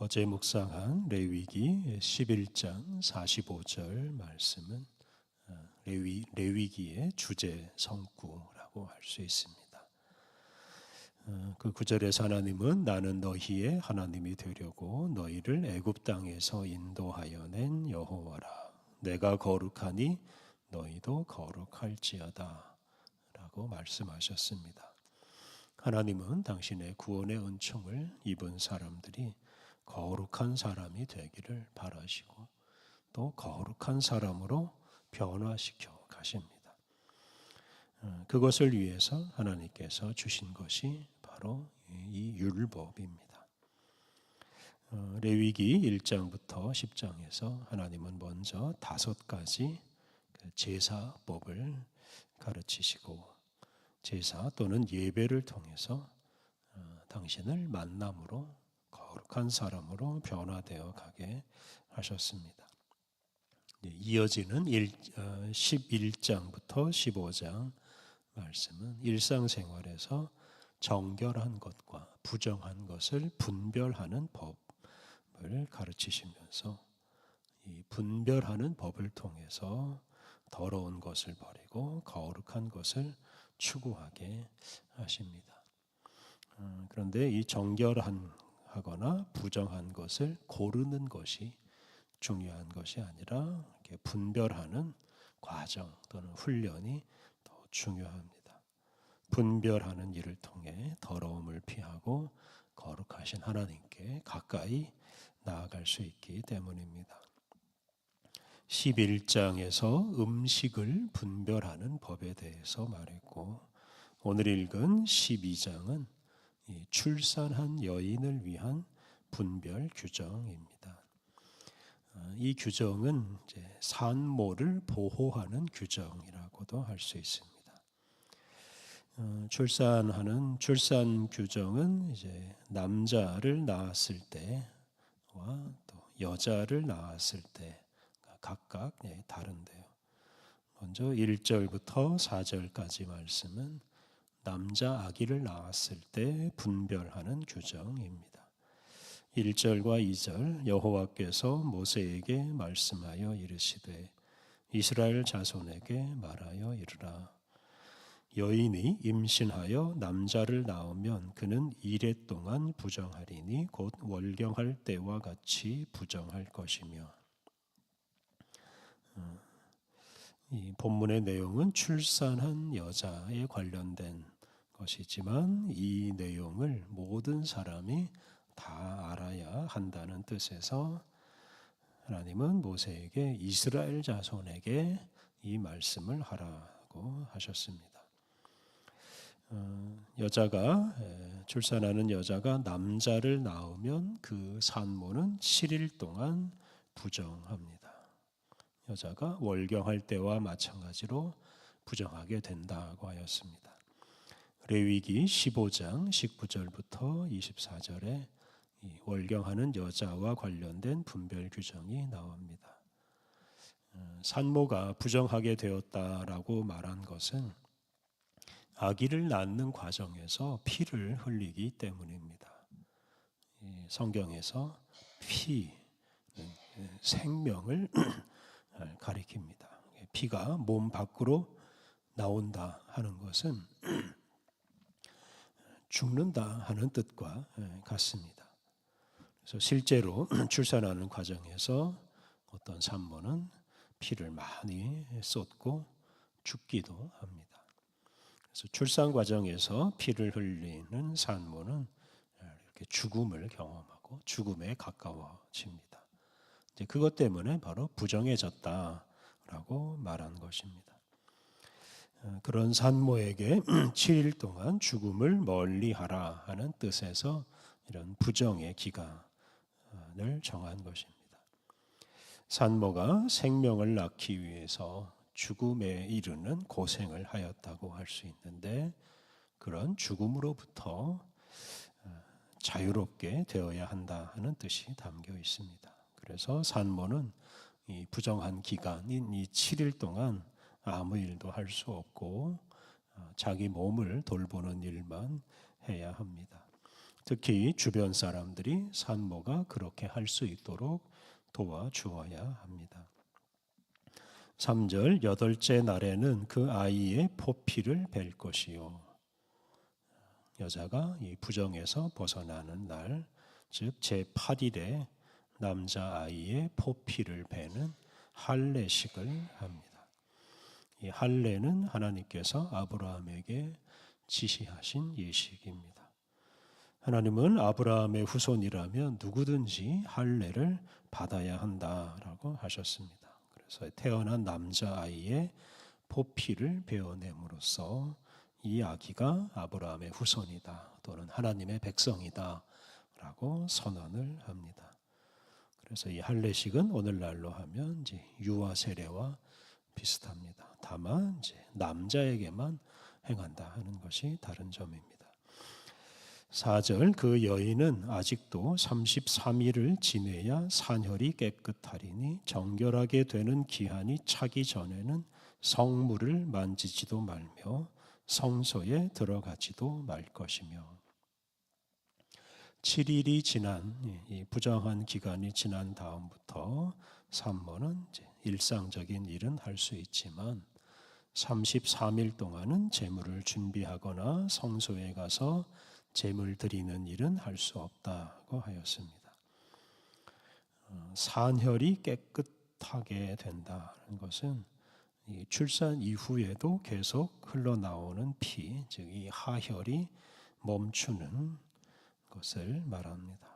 어제 묵상한 레위기 11장 45절 말씀은 레위기의 주제 성구라고 할 수 있습니다. 그 구절에서 하나님은 나는 너희의 하나님이 되려고 너희를 애굽 땅에서 인도하여 낸 여호와라. 내가 거룩하니 너희도 거룩할지어다 라고 말씀하셨습니다. 하나님은 당신의 구원의 은총을 입은 사람들이 거룩한 사람이 되기를 바라시고 또 거룩한 사람으로 변화시켜 가십니다. 그것을 위해서 하나님께서 주신 것이 바로 이 율법입니다. 레위기 1장부터 10장에서 하나님은 먼저 5가지 제사법을 가르치시고 제사 또는 예배를 통해서 당신을 만남으로 거룩한 사람으로 변화되어 가게 하셨습니다. 이어지는 11장부터 15장 말씀은 일상생활에서 정결한 것과 부정한 것을 분별하는 법을 가르치시면서 이 분별하는 법을 통해서 더러운 것을 버리고 거룩한 것을 추구하게 하십니다. 그런데 이 정결하거나 부정한 것을 고르는 것이 중요한 것이 아니라 이렇게 분별하는 과정 또는 훈련이 더 중요합니다. 분별하는 일을 통해 더러움을 피하고 거룩하신 하나님께 가까이 나아갈 수 있기 때문입니다. 11장에서 음식을 분별하는 법에 대해서 말했고 오늘 읽은 12장은 출산한 여인을 위한 분별 규정입니다. 이 규정은 이제 산모를 보호하는 규정이라고도 할 수 있습니다. 출산 규정은 이제 남자를 낳았을 때와 또 여자를 낳았을 때 각각 다른데요. 먼저 1절부터 4절까지 말씀은 남자 아기를 낳았을 때 분별하는 규정입니다. 1절과 2절 여호와께서 모세에게 말씀하여 이르시되 이스라엘 자손에게 말하여 이르라. 여인이 임신하여 남자를 낳으면 그는 이레 동안 부정하리니 곧 월경할 때와 같이 부정할 것이며 이 본문의 내용은 출산한 여자에 관련된 것이지만 이 내용을 모든 사람이 다 알아야 한다는 뜻에서 하나님은 모세에게 이스라엘 자손에게 이 말씀을 하라고 하셨습니다. 출산하는 여자가 남자를 낳으면 그 산모는 7일 동안 부정합니다. 여자가 월경할 때와 마찬가지로 부정하게 된다고 하였습니다. 레위기 15장 19절부터 24절에 월경하는 여자와 관련된 분별 규정이 나옵니다. 산모가 부정하게 되었다라고 말한 것은 아기를 낳는 과정에서 피를 흘리기 때문입니다. 성경에서 피는 생명을 가리킵니다. 피가 몸 밖으로 나온다 하는 것은 죽는다 하는 뜻과 같습니다. 그래서 실제로 출산하는 과정에서 어떤 산모는 피를 많이 쏟고 죽기도 합니다. 그래서 출산 과정에서 피를 흘리는 산모는 이렇게 죽음을 경험하고 죽음에 가까워집니다. 이제 그것 때문에 바로 부정해졌다라고 말한 것입니다. 그런 산모에게 7일 동안 죽음을 멀리하라 하는 뜻에서 이런 부정의 기간을 정한 것입니다. 산모가 생명을 낳기 위해서 죽음에 이르는 고생을 하였다고 할 수 있는데 그런 죽음으로부터 자유롭게 되어야 한다 하는 뜻이 담겨 있습니다. 그래서 산모는 이 부정한 기간인 이 7일 동안 아무 일도 할 수 없고 자기 몸을 돌보는 일만 해야 합니다. 특히 주변 사람들이 산모가 그렇게 할 수 있도록 도와주어야 합니다. 3절 여덟째 날에는 그 아이의 포피를 벨 것이요. 여자가 이 부정에서 벗어나는 날, 즉 제8일에 남자아이의 포피를 베는 할례식을 합니다. 이 할례는 하나님께서 아브라함에게 지시하신 예식입니다. 하나님은 아브라함의 후손이라면 누구든지 할례를 받아야 한다라고 하셨습니다. 그래서 태어난 남자아이의 포피를 베어냄으로써 이 아기가 아브라함의 후손이다 또는 하나님의 백성이다 라고 선언을 합니다. 그래서 이 할례식은 오늘날로 하면 이제 유아 세례와 비슷합니다. 다만 이제 남자에게만 행한다 하는 것이 다른 점입니다. 4절 그 여인은 아직도 33일을 지내야 산혈이 깨끗하리니 정결하게 되는 기한이 차기 전에는 성물을 만지지도 말며 성소에 들어가지도 말 것이며 7일이 지난 이 부정한 기간이 지난 다음부터 산모는 이제 일상적인 일은 할 수 있지만 33일 동안은 제물을 준비하거나 성소에 가서 제물 드리는 일은 할 수 없다고 하였습니다. 산혈이 깨끗하게 된다는 것은 이 출산 이후에도 계속 흘러나오는 피, 즉 이 하혈이 멈추는 것을 말합니다.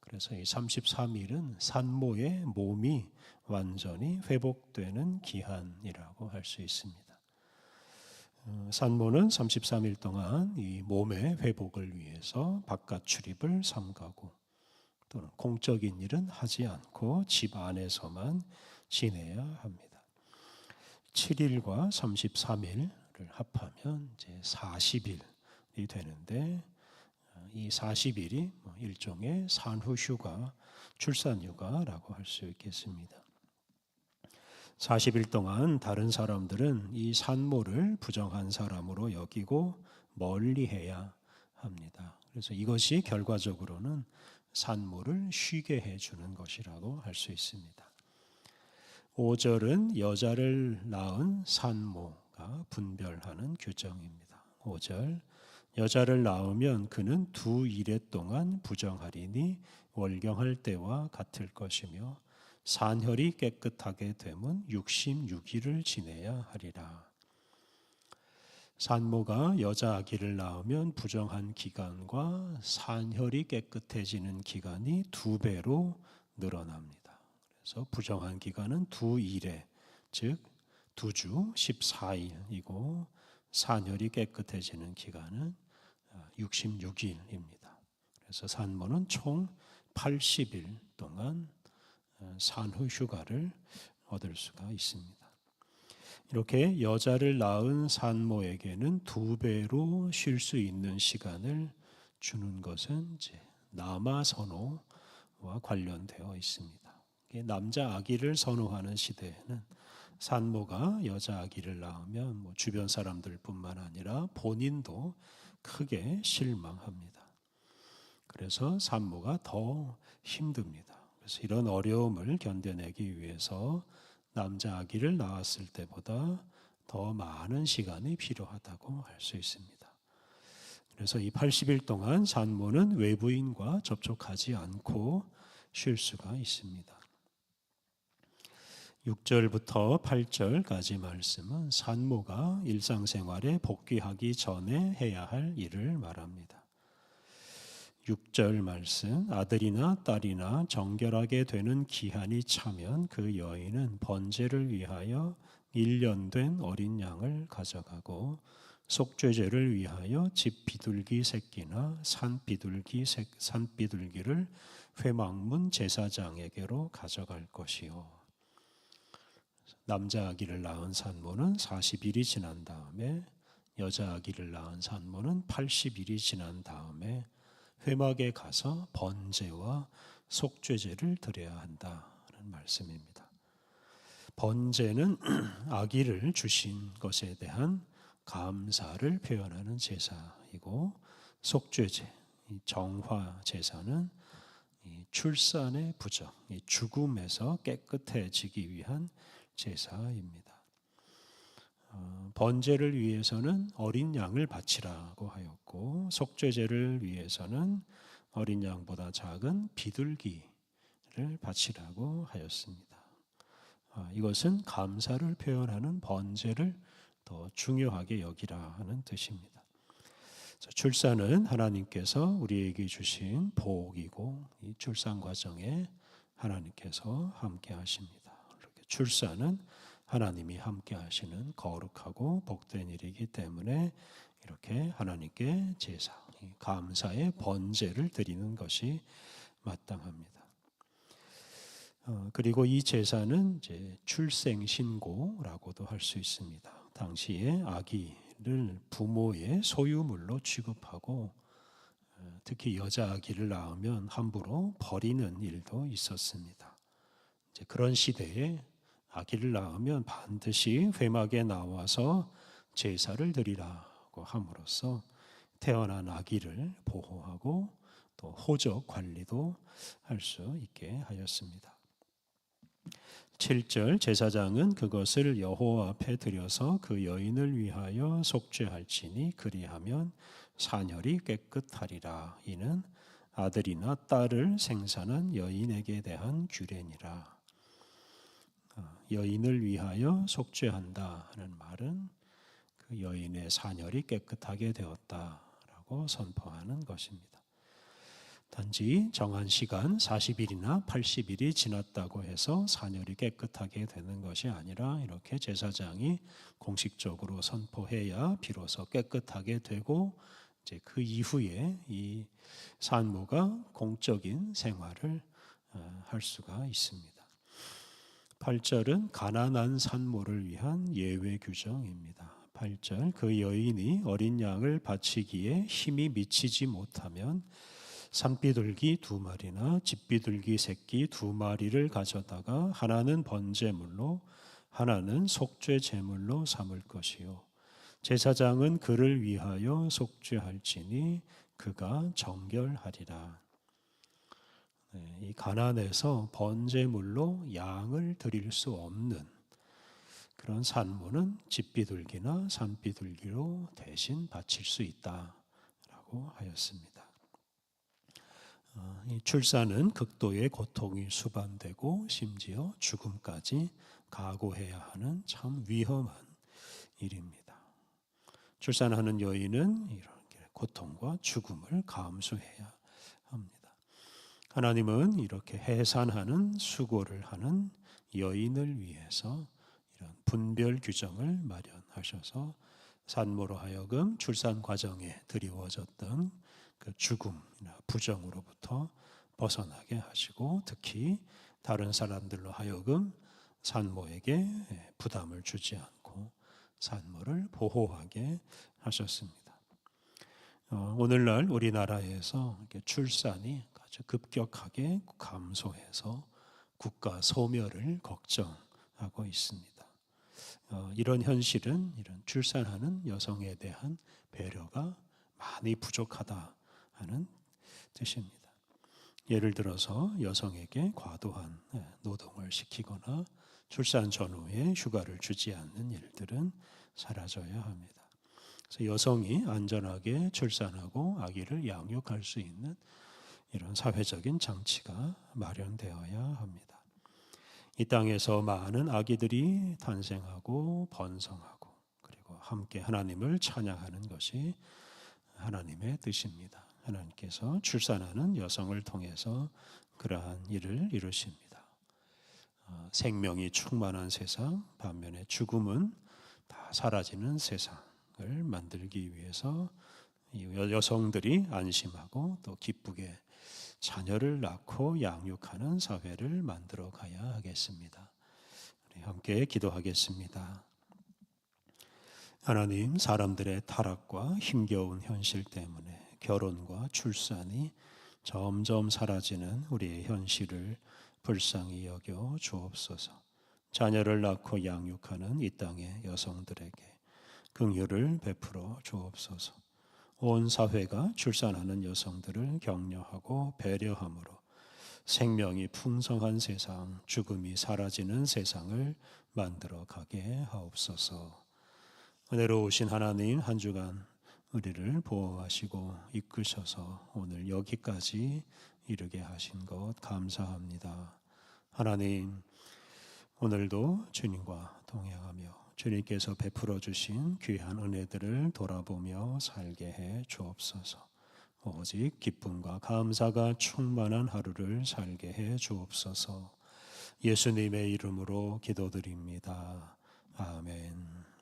그래서 이 33일은 산모의 몸이 완전히 회복되는 기한이라고 할 수 있습니다. 산모는 33일 동안 이 몸의 회복을 위해서 바깥 출입을 삼가고 또는 공적인 일은 하지 않고 집 안에서만 지내야 합니다. 7일과 33일을 합하면 이제 40일이 되는데 이 40일이 일종의 산후휴가, 출산휴가라고 할 수 있겠습니다. 40일 동안 다른 사람들은 이 산모를 부정한 사람으로 여기고 멀리해야 합니다. 그래서 이것이 결과적으로는 산모를 쉬게 해주는 것이라고 할 수 있습니다. 5절은 여자를 낳은 산모가 분별하는 규정입니다. 5절 여자를 낳으면 그는 2일에 동안 부정하리니 월경할 때와 같을 것이며 산혈이 깨끗하게 되면 66일을 지내야 하리라. 산모가 여자 아기를 낳으면 부정한 기간과 산혈이 깨끗해지는 기간이 2배로 늘어납니다. 그래서 부정한 기간은 2일에, 즉 2주 14일이고 산혈이 깨끗해지는 기간은 66일입니다. 그래서 산모는 총 80일 동안 산후 휴가를 얻을 수가 있습니다. 이렇게 여자를 낳은 산모에게는 2배로 쉴 수 있는 시간을 주는 것은 이제 남아 선호와 관련되어 있습니다. 남자 아기를 선호하는 시대에는 산모가 여자 아기를 낳으면 주변 사람들뿐만 아니라 본인도 크게 실망합니다. 그래서 산모가 더 힘듭니다. 그래서 이런 어려움을 견뎌내기 위해서 남자 아기를 낳았을 때보다 더 많은 시간이 필요하다고 할 수 있습니다. 그래서 이 80일 동안 산모는 외부인과 접촉하지 않고 쉴 수가 있습니다. 6절부터 8절까지 말씀은 산모가 일상생활에 복귀하기 전에 해야 할 일을 말합니다. 6절 말씀 아들이나 딸이나 정결하게 되는 기한이 차면 그 여인은 번제를 위하여 1년 된 어린 양을 가져가고 속죄제를 위하여 집 비둘기 새끼나 산 비둘기를 회막문 제사장에게로 가져갈 것이요. 남자 아기를 낳은 산모는 40일이 지난 다음에 여자 아기를 낳은 산모는 80일이 지난 다음에 회막에 가서 번제와 속죄제를 드려야 한다는 말씀입니다. 번제는 아기를 주신 것에 대한 감사를 표현하는 제사이고 속죄제, 이 정화 제사는 이 출산의 부정, 이 죽음에서 깨끗해지기 위한 제사입니다. 번제를 위해서는 어린 양을 바치라고 하였고, 속죄제를 위해서는 어린 양보다 작은 비둘기를 바치라고 하였습니다. 이것은 감사를 표현하는 번제를 더 중요하게 여기라 하는 뜻입니다. 출산은 하나님께서 우리에게 주신 복이고, 이 출산 과정에 하나님께서 함께 하십니다. 출산은 하나님이 함께 하시는 거룩하고 복된 일이기 때문에 이렇게 하나님께 제사, 감사의 번제를 드리는 것이 마땅합니다. 그리고 이 제사는 이제 출생 신고라고도 할 수 있습니다. 당시에 아기를 부모의 소유물로 취급하고, 특히 여자 아기를 낳으면 함부로 버리는 일도 있었습니다. 이제 그런 시대에 아기를 낳으면 반드시 회막에 나와서 제사를 드리라고 함으로써 태어난 아기를 보호하고 또 호적 관리도 할 수 있게 하였습니다. 7절 제사장은 그것을 여호와 앞에 드려서 그 여인을 위하여 속죄할지니 그리하면 사녀리 깨끗하리라. 이는 아들이나 딸을 생산한 여인에게 대한 규례니라. 여인을 위하여 속죄한다 하는 말은 그 여인의 사녀리 깨끗하게 되었다라고 선포하는 것입니다. 단지 정한 시간 40일이나 80일이 지났다고 해서 사녀리 깨끗하게 되는 것이 아니라 이렇게 제사장이 공식적으로 선포해야 비로소 깨끗하게 되고, 이제 그 이후에 이 산모가 공적인 생활을 할 수가 있습니다. 8절은 가난한 산모를 위한 예외 규정입니다. 8절 그 여인이 어린 양을 바치기에 힘이 미치지 못하면 산비둘기 2마리나 집비둘기 새끼 2마리를 가져다가 하나는 번제물로 하나는 속죄 제물로 삼을 것이요 제사장은 그를 위하여 속죄할지니 그가 정결하리라. 이 가난해서 번제물로 양을 드릴 수 없는 그런 산모는 집비둘기나 산비둘기로 대신 바칠 수 있다라고 하였습니다. 이 출산은 극도의 고통이 수반되고 심지어 죽음까지 각오해야 하는 참 위험한 일입니다. 출산하는 여인은 이렇게 고통과 죽음을 감수해야 합니다. 하나님은 이렇게 해산하는 수고를 하는 여인을 위해서 이런 분별 규정을 마련하셔서 산모로 하여금 출산 과정에 드리워졌던 그 죽음이나 부정으로부터 벗어나게 하시고, 특히 다른 사람들로 하여금 산모에게 부담을 주지 않고 산모를 보호하게 하셨습니다. 오늘날 우리나라에서 출산이 아주 급격하게 감소해서 국가 소멸을 걱정하고 있습니다. 이런 현실은 이런 출산하는 여성에 대한 배려가 많이 부족하다 하는 뜻입니다. 예를 들어서 여성에게 과도한 노동을 시키거나 출산 전후에 휴가를 주지 않는 일들은 사라져야 합니다. 그래서 여성이 안전하게 출산하고 아기를 양육할 수 있는 이런 사회적인 장치가 마련되어야 합니다. 이 땅에서 많은 아기들이 탄생하고 번성하고 그리고 함께 하나님을 찬양하는 것이 하나님의 뜻입니다. 하나님께서 출산하는 여성을 통해서 그러한 일을 이루십니다. 생명이 충만한 세상, 반면에 죽음은 다 사라지는 세상을 만들기 위해서 여성들이 안심하고 또 기쁘게 자녀를 낳고 양육하는 사회를 만들어 가야 하겠습니다. 우리 함께 기도하겠습니다. 하나님, 사람들의 타락과 힘겨운 현실 때문에 결혼과 출산이 점점 사라지는 우리의 현실을 불쌍히 여겨 주옵소서. 자녀를 낳고 양육하는 이 땅의 여성들에게 긍휼을 베풀어 주옵소서. 온 사회가 출산하는 여성들을 격려하고 배려함으로 생명이 풍성한 세상, 죽음이 사라지는 세상을 만들어 가게 하옵소서. 은혜로우신 하나님, 한 주간 우리를 보호하시고 이끄셔서 오늘 여기까지 이르게 하신 것 감사합니다. 하나님, 오늘도 주님과 동행하며 주님께서 베풀어 주신 귀한 은혜들을 돌아보며 살게 해 주옵소서. 오직 기쁨과 감사가 충만한 하루를 살게 해 주옵소서. 예수님의 이름으로 기도드립니다. 아멘.